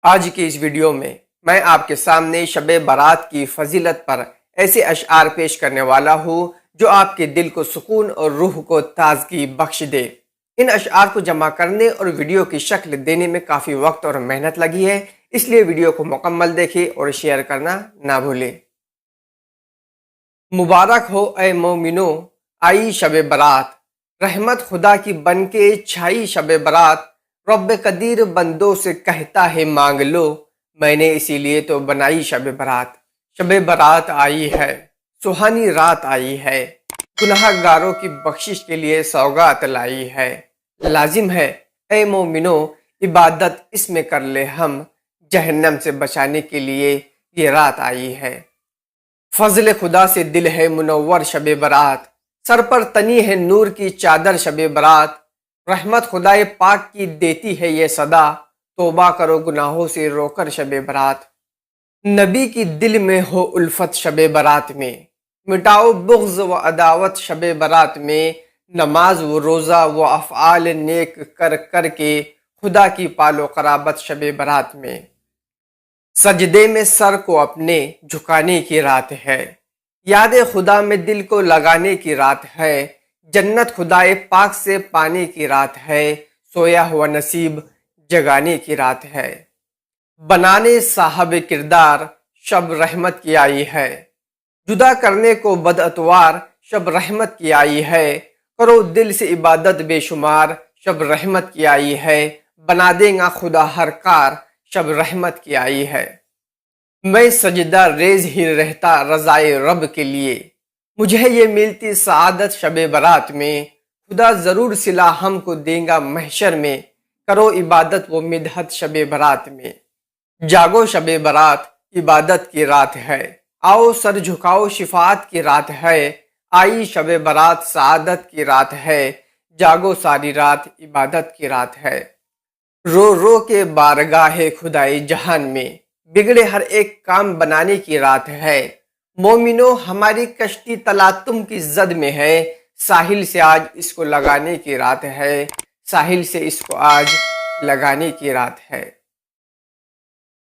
آج کی اس ویڈیو میں آپ کے سامنے شب برات کی فضیلت پر ایسے اشعار پیش کرنے والا ہوں جو آپ کے دل کو سکون اور روح کو تازگی بخش دے۔ ان اشعار کو جمع کرنے اور ویڈیو کی شکل دینے میں کافی وقت اور محنت لگی ہے، اس لیے ویڈیو کو مکمل دیکھیں اور شیئر کرنا نہ بھولیں۔ مبارک ہو اے مومنو آئی شب برات، رحمت خدا کی بن کے چھائی شب برات۔ رب قدیر بندوں سے کہتا ہے مانگ لو، میں نے اسی لیے تو بنائی شب برات۔ شب برات آئی ہے، سہانی رات آئی ہے، گناہ گاروں کی بخشش کے لیے سوگات لائی ہے۔ لازم ہے اے مومنو عبادت اس میں کر لے ہم، جہنم سے بچانے کے لیے یہ رات آئی ہے۔ فضل خدا سے دل ہے منور شب برات، سر پر تنی ہے نور کی چادر شب برات۔ رحمت خدائے پاک کی دیتی ہے یہ صدا، توبہ کرو گناہوں سے رو کر شب برات۔ نبی کی دل میں ہو الفت شب برات میں، مٹاؤ بغض و عداوت شب برات میں۔ نماز و روزہ و افعال نیک کر کر کے خدا کی پال و قرابت شب برات میں۔ سجدے میں سر کو اپنے جھکانے کی رات ہے، یاد خدا میں دل کو لگانے کی رات ہے۔ جنت خدائے پاک سے پانے کی رات ہے، سویا ہوا نصیب جگانے کی رات ہے۔ بنانے صاحب کردار شب رحمت کی آئی ہے، جدا کرنے کو بد اتوار شب رحمت کی آئی ہے۔ کرو دل سے عبادت بے شمار شب رحمت کی آئی ہے، بنا دے گا خدا ہر کار شب رحمت کی آئی ہے۔ میں سجدہ ریز ہی رہتا رضائے رب کے لیے، مجھے یہ ملتی سعادت شب برات میں۔ خدا ضرور صلہ ہم کو دے گا محشر میں، کرو عبادت و مدحت شب برات میں۔ جاگو شب برات عبادت کی رات ہے، آؤ سر جھکاؤ شفاعت کی رات ہے۔ آئی شب برات سعادت کی رات ہے، جاگو ساری رات عبادت کی رات ہے۔ رو رو کے بارگاہ خدائے جہان میں، بگڑے ہر ایک کام بنانے کی رات ہے۔ مومنو ہماری کشتی تلاطم کی زد میں ہے، ساحل سے آج اس کو لگانے کی رات ہے، ساحل سے اس کو آج لگانے کی رات ہے۔